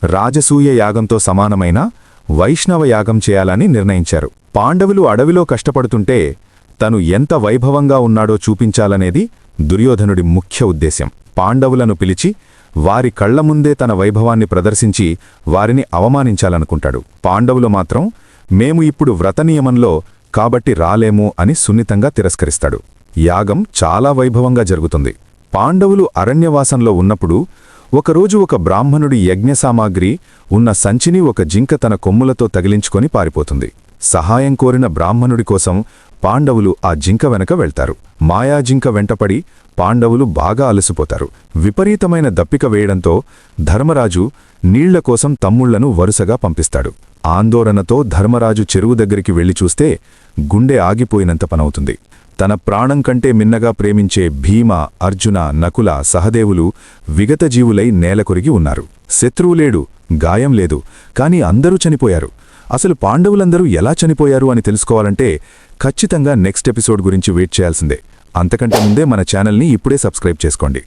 రాజసూయ యాగంతో సమానమైన వైష్ణవ యాగం చేయాలని నిర్ణయించారు. పాండవులు అడవిలో కష్టపడుతుంటే తను ఎంత వైభవంగా ఉన్నాడో చూపించాలనేది దుర్యోధనుడి ముఖ్య ఉద్దేశ్యం. పాండవులను పిలిచి వారి కళ్లముందే తన వైభవాన్ని ప్రదర్శించి వారిని అవమానించాలనుకుంటాడు. పాండవులు మాత్రం మేము ఇప్పుడు వ్రతనియమంలో కాబట్టి రాలేము అని సున్నితంగా తిరస్కరిస్తాడు. యాగం చాలా వైభవంగా జరుగుతుంది. పాండవులు అరణ్యవాసంలో ఉన్నప్పుడు ఒకరోజు ఒక బ్రాహ్మణుడి యజ్ఞసామాగ్రి ఉన్న సంచిని ఒక జింక తన కొమ్ములతో తగిలించుకొని పారిపోతుంది. సహాయం కోరిన బ్రాహ్మణుడి కోసం పాండవులు ఆ జింక వెనక వెళ్తారు. మాయాజింక వెంటపడి పాండవులు బాగా అలసిపోతారు. విపరీతమైన దప్పిక వేయడంతో ధర్మరాజు నీళ్ల కోసం తమ్ముళ్లను వరుసగా పంపిస్తాడు. ఆందోళనతో ధర్మరాజు చెరువు దగ్గరికి వెళ్లి చూస్తే గుండె ఆగిపోయినంత పనవుతుంది. తన ప్రాణం కంటే మిన్నగా ప్రేమించే భీమ, అర్జున, నకుల, సహదేవులు విగతజీవులై నేలకొరిగి ఉన్నారు. శత్రువులేడు, గాయం లేదు, కాని అందరూ చనిపోయారు. అసలు పాండవులందరూ ఎలా చనిపోయారు అని తెలుసుకోవాలంటే ఖచ్చితంగా నెక్స్ట్ ఎపిసోడ్ గురించి వెయిట్ చేయాల్సిందే. అంతకంటే ముందే మన ఛానల్ని ఇప్పుడే సబ్స్క్రైబ్ చేసుకోండి.